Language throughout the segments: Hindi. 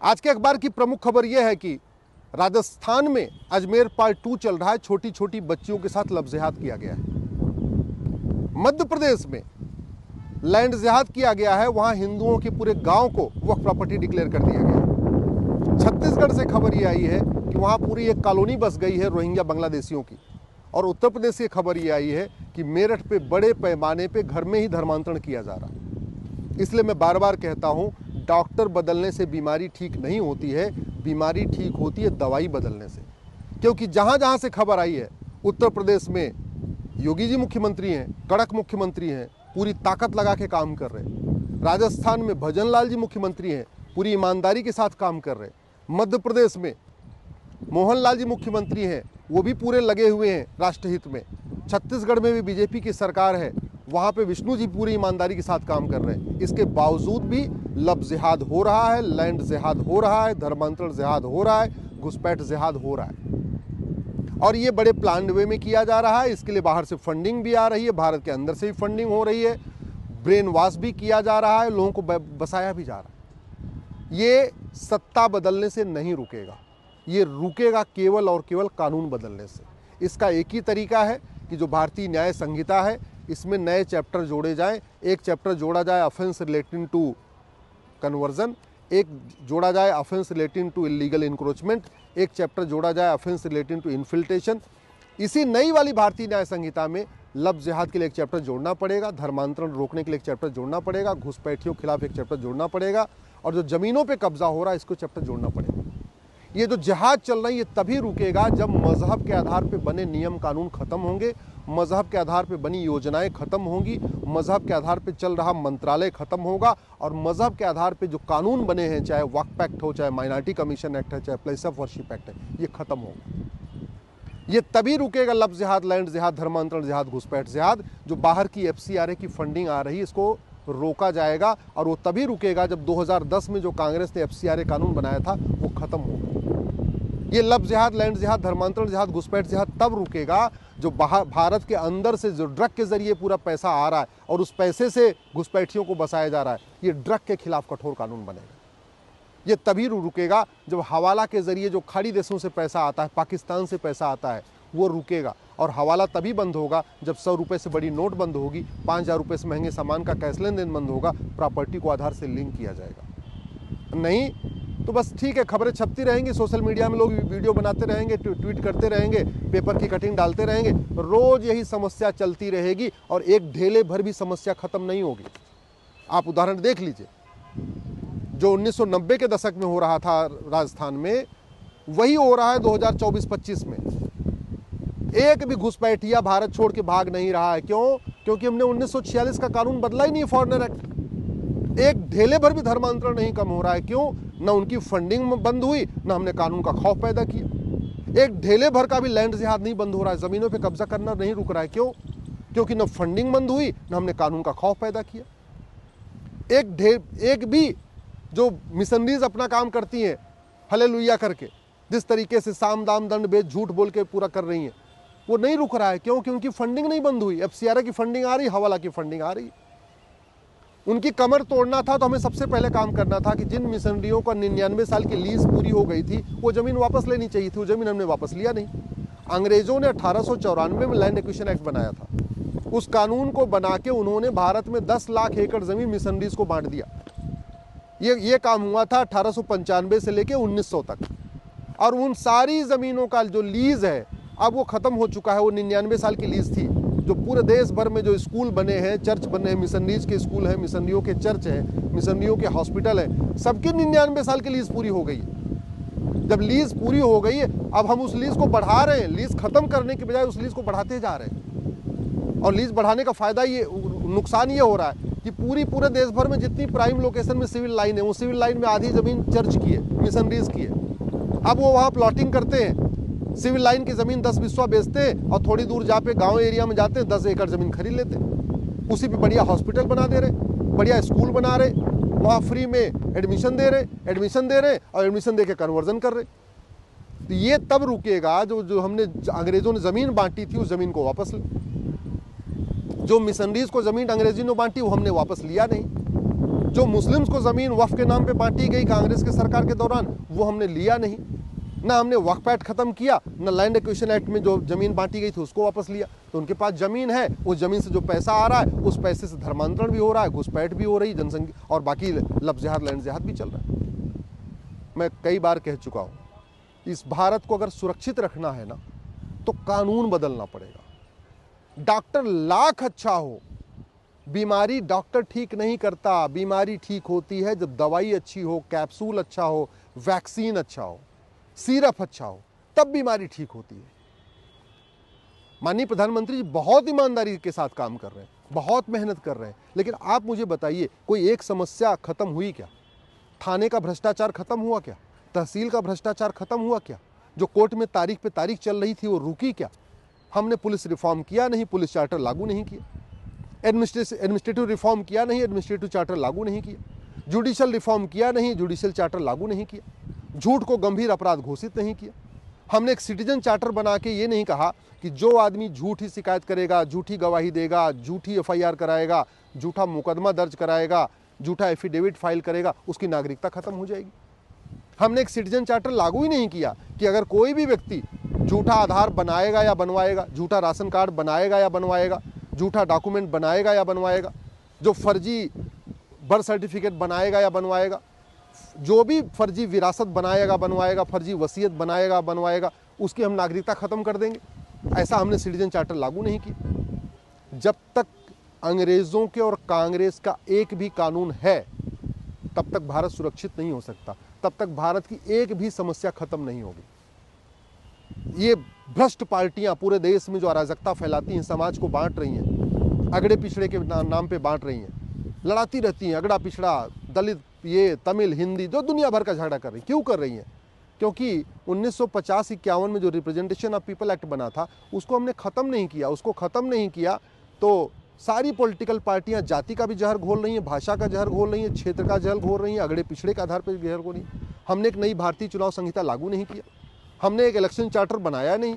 आज के अखबार की प्रमुख खबर यह है कि राजस्थान में अजमेर पार्ट 2 चल रहा है। छोटी छोटी बच्चियों के साथ लफ्ज़-ए-जिहाद किया गया है। मध्य प्रदेश में लैंड जिहाद किया गया है, वहां हिंदुओं के पूरे गांव को वक्फ प्रॉपर्टी डिक्लेयर कर दिया गया है। छत्तीसगढ़ से खबर ये आई है कि वहां पूरी एक कॉलोनी बस गई है रोहिंग्या बांग्लादेशियों की। और उत्तर प्रदेश से खबर ये आई है कि मेरठ पे बड़े पैमाने पे घर में ही धर्मांतरण किया जा रहा है। इसलिए मैं बार बार कहता हूं, डॉक्टर बदलने से बीमारी ठीक नहीं होती है, बीमारी ठीक होती है दवाई बदलने से। क्योंकि जहां जहां से खबर आई है, उत्तर प्रदेश में योगी जी मुख्यमंत्री हैं, कड़क मुख्यमंत्री हैं, पूरी ताकत लगा के काम कर रहे हैं। राजस्थान में भजन लाल जी मुख्यमंत्री हैं, पूरी ईमानदारी के साथ काम कर रहे हैं। मध्य प्रदेश में मोहन लाल जी मुख्यमंत्री हैं, वो भी पूरे लगे हुए हैं राष्ट्रहित में। छत्तीसगढ़ में भी बीजेपी की सरकार है, वहाँ पे विष्णु जी पूरी ईमानदारी के साथ काम कर रहे हैं। इसके बावजूद भी लफ्ज़ जिहाद हो रहा है, लैंड जिहाद हो रहा है, धर्मांतरण जिहाद हो रहा है, घुसपैठ जिहाद हो रहा है। और ये बड़े प्लान्ड वे में किया जा रहा है। इसके लिए बाहर से फंडिंग भी आ रही है, भारत के अंदर से भी फंडिंग हो रही है, ब्रेन वॉश भी किया जा रहा है, लोगों को बसाया भी जा रहा है। ये सत्ता बदलने से नहीं रुकेगा, ये रुकेगा केवल और केवल कानून बदलने से। इसका एक ही तरीका है कि जो भारतीय न्याय संहिता है, इसमें नए चैप्टर जोड़े जाएं। एक चैप्टर जोड़ा जाए ऑफेंस रिलेटिंग टू कन्वर्जन, एक जोड़ा जाए offence relating to illegal encroachment, एक चैप्टर जोड़ा जाए ऑफेंस रिलेटिंग टू इन्फिल्ट्रेशन। इसी नई वाली भारतीय न्याय संहिता में लफ्ज़ जिहाद के लिए एक चैप्टर जोड़ना पड़ेगा, धर्मांतरण रोकने के लिए एक चैप्टर जोड़ना पड़ेगा, घुसपैठियों के खिलाफ एक चैप्टर जोड़ना पड़ेगा, और जो ज़मीनों पे कब्जा हो रहा है इसको चैप्टर जोड़ना पड़ेगा। ये जो जिहाद चल रहा है ये तभी रुकेगा जब मजहब के आधार पे बने नियम कानून खत्म होंगे, मजहब के आधार पे बनी योजनाएं खत्म होंगी, मजहब के आधार पे चल रहा मंत्रालय खत्म होगा, और मजहब के आधार पे जो कानून बने हैं, चाहे वक्फ एक्ट हो, चाहे माइनॉरिटी कमीशन एक्ट है, चाहे प्लेस ऑफ वर्शिप एक्ट है, ये खत्म होगा। ये तभी रुकेगा लफ्ज़ जिहाद, लैंड जिहाद, धर्मांतरण जिहाद, घुसपैठ जिहाद। जो बाहर की FCRA की फंडिंग आ रही है, इसको रोका जाएगा। और वो तभी रुकेगा जब 2010 में जो कांग्रेस ने FCRA कानून बनाया था वो खत्म होगा। ये लफ्ज़ जिहाद, लैंड जिहाद, धर्मांतरण जिहाद, घुसपैठ जिहाद तब रुकेगा जो भारत के अंदर से जो ड्रग के जरिए पूरा पैसा आ रहा है और उस पैसे से घुसपैठियों को बसाया जा रहा है, ये ड्रग के खिलाफ कठोर कानून बनेगा। ये तभी रुकेगा जब हवाला के जरिए जो खाड़ी देशों से पैसा आता है, पाकिस्तान से पैसा आता है, वो रुकेगा। और हवाला तभी बंद होगा जब 100 रुपये से बड़ी नोट बंद होगी, 5000 रुपये से महंगे सामान का कैश लेन देन बंद होगा, प्रॉपर्टी को आधार से लिंक किया जाएगा। नहीं तो बस ठीक है, खबरें छपती रहेंगी, सोशल मीडिया में लोग वीडियो बनाते रहेंगे, ट्वीट करते रहेंगे, पेपर की कटिंग डालते रहेंगे, रोज यही समस्या चलती रहेगी और एक ढेले भर भी समस्या खत्म नहीं होगी। आप उदाहरण देख लीजिए, जो 1990 के दशक में हो रहा था राजस्थान में, वही हो रहा है 2024-25 में। एक भी घुसपैठिया भारत छोड़ के भाग नहीं रहा है। क्यों? क्योंकि हमने 1946 का कानून बदला ही नहीं, फॉरेनर एक्ट। एक ढेले भर भी धर्मांतरण नहीं कम हो रहा है। क्यों? न उनकी फंडिंग बंद हुई, न हमने कानून का खौफ पैदा किया। एक ढेले भर का भी लैंड जिहाद नहीं बंद हो रहा है, जमीनों पे कब्जा करना नहीं रुक रहा है। क्यों? क्योंकि न फंडिंग बंद हुई, न हमने कानून का खौफ पैदा किया। एक भी जो मिशनरीज अपना काम करती हैं हालेलुया करके, जिस तरीके से साम दाम दंड भेद झूठ बोल के पूरा कर रही हैं, वो नहीं रुक रहा है। क्यों? क्योंकि उनकी फंडिंग नहीं बंद हुई। FCRA की फंडिंग आ रही, हवाला की फंडिंग आ रही। उनकी कमर तोड़ना था तो हमें सबसे पहले काम करना था कि जिन मिशनरियों का 99 साल की लीज पूरी हो गई थी, वो ज़मीन वापस लेनी चाहिए थी। वो ज़मीन हमने वापस लिया नहीं। अंग्रेज़ों ने 1894 में लैंड एक्विजिशन एक्ट बनाया था। उस कानून को बना के उन्होंने भारत में 10 लाख एकड़ ज़मीन मिशनरीज को बांट दिया। ये काम हुआ था 1895 से लेके 1900 तक। और उन सारी ज़मीनों का जो लीज़ है अब वो ख़त्म हो चुका है। वो 99 साल की लीज़ थी। जो पूरे देश भर में जो स्कूल बने हैं, चर्च बने हैं, मिशनरीज के स्कूल हैं, मिशनरियों के चर्च हैं, मिशनरियों के हॉस्पिटल हैं, सबकी 99 साल की लीज़ पूरी हो गई है। जब लीज़ पूरी हो गई है, अब हम उस लीज़ को बढ़ा रहे हैं। लीज़ ख़त्म करने के बजाय उस लीज़ को बढ़ाते जा रहे हैं। और लीज़ बढ़ाने का फ़ायदा ये, नुकसान ये हो रहा है कि पूरे देश भर में जितनी प्राइम लोकेशन में सिविल लाइन है, वो सिविल लाइन में आधी ज़मीन चर्च की है, मिशनरीज की है। अब वो वहाँ प्लॉटिंग करते हैं, सिविल लाइन की ज़मीन 10 बिस्वा बेचते हैं और थोड़ी दूर जा पे गाँव एरिया में जाते हैं, 10 एकड़ ज़मीन खरीद लेते हैं। उसी पे बढ़िया हॉस्पिटल बना दे रहे, बढ़िया स्कूल बना रहे, वहाँ फ्री में एडमिशन दे रहे और एडमिशन दे के कन्वर्जन कर रहे। तो ये तब रुकेगा जो हमने अंग्रेज़ों ने ज़मीन बांटी थी, उस ज़मीन को वापस ले। जो मिशनरीज को ज़मीन अंग्रेज़ी ने बांटी, वो हमने वापस लिया नहीं। जो मुस्लिम्स को ज़मीन वक्फ के नाम पे बांटी गई कांग्रेस के सरकार के दौरान, वो हमने लिया नहीं। ना हमने वक्फ एक्ट खत्म किया, ना लैंड एक्विजिशन एक्ट में जो ज़मीन बांटी गई थी उसको वापस लिया। तो उनके पास ज़मीन है, उस ज़मीन से जो पैसा आ रहा है उस पैसे से धर्मांतरण भी हो रहा है, घुसपैठ भी हो रही, जनसंख्या और बाकी लफ्ज़ जिहाद लैंड जिहाद भी चल रहा है। मैं कई बार कह चुका हूँ, इस भारत को अगर सुरक्षित रखना है ना तो कानून बदलना पड़ेगा। डॉक्टर लाख अच्छा हो, बीमारी डॉक्टर ठीक नहीं करता। बीमारी ठीक होती है जब दवाई अच्छी हो, कैप्सूल अच्छा हो, वैक्सीन अच्छा हो, सिरप अच्छा हो, तब बीमारी ठीक होती है। माननीय प्रधानमंत्री जी बहुत ईमानदारी के साथ काम कर रहे हैं, बहुत मेहनत कर रहे हैं, लेकिन आप मुझे बताइए कोई एक समस्या खत्म हुई क्या? थाने का भ्रष्टाचार खत्म हुआ क्या? तहसील का भ्रष्टाचार खत्म हुआ क्या? जो कोर्ट में तारीख पे तारीख चल रही थी वो रुकी क्या? हमने पुलिस रिफॉर्म किया नहीं, पुलिस चार्टर लागू नहीं किया। एडमिनिस्ट्रेटिव रिफॉर्म किया नहीं, एडमिनिस्ट्रेटिव चार्टर लागू नहीं किया। जुडिशियल रिफॉर्म किया नहीं, जुडिशियल चार्टर लागू नहीं किया। झूठ को गंभीर अपराध घोषित नहीं किया। हमने एक सिटीजन चार्टर बना के ये नहीं कहा कि जो आदमी झूठी शिकायत करेगा, झूठी गवाही देगा, झूठी एफआईआर कराएगा, झूठा मुकदमा दर्ज कराएगा, झूठा एफिडेविट फाइल करेगा, उसकी नागरिकता खत्म हो जाएगी। हमने एक सिटीजन चार्टर लागू ही नहीं किया कि अगर कोई भी व्यक्ति झूठा आधार बनाएगा या बनवाएगा, झूठा राशन कार्ड बनाएगा या बनवाएगा, झूठा डॉक्यूमेंट बनाएगा या बनवाएगा, जो फर्जी बर्थ सर्टिफिकेट बनाएगा या बनवाएगा, जो भी फर्जी विरासत बनाएगा बनवाएगा, फर्जी वसीयत बनाएगा बनवाएगा, उसकी हम नागरिकता खत्म कर देंगे। ऐसा हमने सिटीजन चार्टर लागू नहीं किया। जब तक अंग्रेजों के और कांग्रेस का एक भी कानून है तब तक भारत सुरक्षित नहीं हो सकता, तब तक भारत की एक भी समस्या खत्म नहीं होगी। ये भ्रष्ट पार्टियां पूरे देश में जो अराजकता फैलाती हैं, समाज को बांट रही हैं, अगड़े पिछड़े के नाम पे बांट रही हैं, लड़ाती रहती हैं, अगड़ा पिछड़ा, दलित, ये तमिल, हिंदी, जो दुनिया भर का झगड़ा कर रही। क्यों कर रही हैं? क्योंकि 1950-51 में जो रिप्रेजेंटेशन ऑफ पीपल एक्ट बना था उसको हमने ख़त्म नहीं किया। उसको ख़त्म नहीं किया तो सारी पॉलिटिकल पार्टियां जाति का भी जहर घोल रही हैं, भाषा का जहर घोल रही हैं, क्षेत्र का जहर घोल रही हैं, अगड़े पिछड़े के आधार पर जहर घोल रही हैं। हमने एक नई भारतीय चुनाव संहिता लागू नहीं किया, हमने एक इलेक्शन चार्टर बनाया नहीं,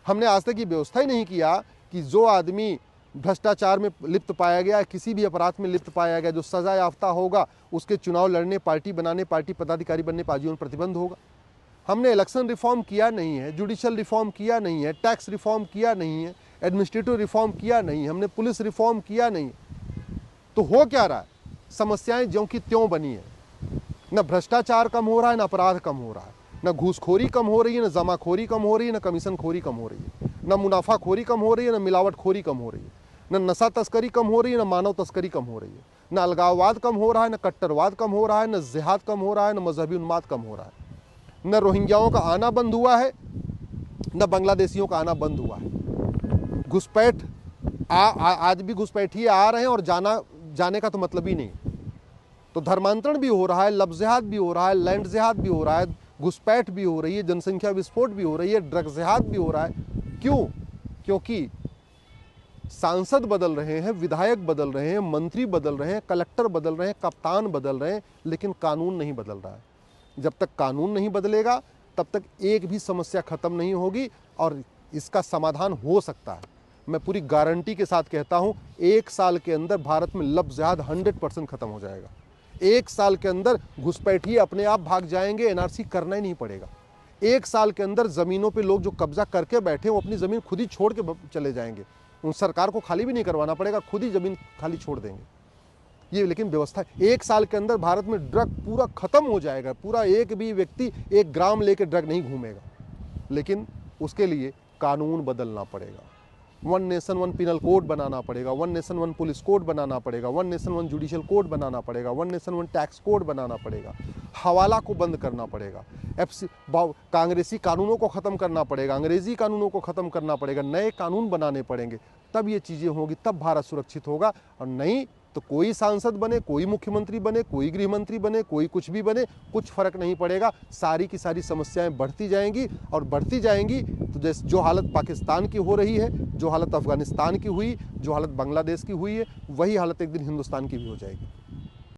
हमने आज तक ये व्यवस्था ही नहीं किया कि जो आदमी भ्रष्टाचार में लिप्त पाया गया, किसी भी अपराध में लिप्त पाया गया, जो सजा याफ्ता होगा, उसके चुनाव लड़ने, पार्टी बनाने, पार्टी पदाधिकारी बनने पर आजीवन प्रतिबंध होगा। हमने इलेक्शन रिफॉर्म किया नहीं है, जुडिशियल रिफॉर्म किया नहीं है, टैक्स रिफॉर्म किया नहीं है, एडमिनिस्ट्रेटिव रिफॉर्म किया नहीं है, हमने पुलिस रिफॉर्म किया नहीं। तो हो क्या रहा है? समस्याएं ज्यों की त्यों बनी है। न भ्रष्टाचार कम हो रहा है, न अपराध कम हो रहा है, न घूसखोरी कम हो रही है, न जमाखोरी कम हो रही है, न कमीशन खोरी कम हो रही है, न मुनाफाखोरी कम हो रही है, न मिलावटखोरी कम हो रही है, न नशा तस्करी कम हो रही है, न मानव तस्करी कम हो रही है, न अलगाववाद कम हो रहा है, न कट्टरवाद कम हो रहा है, न जिहाद कम हो रहा है, न मजहबी उन्माद कम हो रहा है, न रोहिंग्याओं का आना बंद हुआ है, न बांग्लादेशियों का आना बंद हुआ है। घुसपैठ आज भी घुसपैठिए आ रहे हैं और जाने का तो मतलब ही नहीं। तो धर्मांतरण भी हो रहा है, लफ्ज़ जिहाद भी हो रहा है, लैंड जिहाद भी हो रहा है, घुसपैठ भी हो रही है, जनसंख्या विस्फोट भी हो रही है, ड्रग जिहाद भी हो रहा है। क्यों? क्योंकि सांसद बदल रहे हैं, विधायक बदल रहे हैं, मंत्री बदल रहे हैं, कलेक्टर बदल रहे हैं, कप्तान बदल रहे हैं, लेकिन कानून नहीं बदल रहा है। जब तक कानून नहीं बदलेगा तब तक एक भी समस्या खत्म नहीं होगी और इसका समाधान हो सकता है। मैं पूरी गारंटी के साथ कहता हूं, 1 साल के अंदर भारत में लफ्ज़ जिहाद 100% खत्म हो जाएगा। 1 साल के अंदर घुसपैठिए अपने आप भाग जाएंगे, एनआरसी करना ही नहीं पड़ेगा। 1 साल के अंदर ज़मीनों पे लोग जो कब्जा करके बैठे वो अपनी ज़मीन खुद ही छोड़ के चले जाएंगे। उन सरकार को खाली भी नहीं करवाना पड़ेगा, खुद ही ज़मीन खाली छोड़ देंगे। ये लेकिन व्यवस्था 1 साल के अंदर भारत में ड्रग पूरा खत्म हो जाएगा। पूरा एक भी व्यक्ति 1 ग्राम लेके ड्रग नहीं घूमेगा, लेकिन उसके लिए कानून बदलना पड़ेगा। 1 नेशन 1 पिनल कोड बनाना पड़ेगा, 1 नेशन 1 पुलिस कोड बनाना पड़ेगा, 1 नेशन 1 जुडिशियल कोड बनाना पड़ेगा, 1 नेशन 1 टैक्स कोड बनाना पड़ेगा, हवाला को बंद करना पड़ेगा, कांग्रेसी कानूनों को ख़त्म करना पड़ेगा, अंग्रेजी कानूनों को ख़त्म करना पड़ेगा, नए कानून बनाने पड़ेंगे। तब ये चीज़ें होंगी, तब भारत सुरक्षित होगा। और नहीं तो कोई सांसद बने, कोई मुख्यमंत्री बने, कोई गृह मंत्री बने, कोई कुछ भी बने, कुछ फर्क नहीं पड़ेगा। सारी की सारी समस्याएं बढ़ती जाएंगी और बढ़ती जाएंगी। तो जैसे जो हालत पाकिस्तान की हो रही है, जो हालत अफगानिस्तान की हुई, जो हालत बांग्लादेश की हुई है, वही हालत एक दिन हिंदुस्तान की भी हो जाएगी।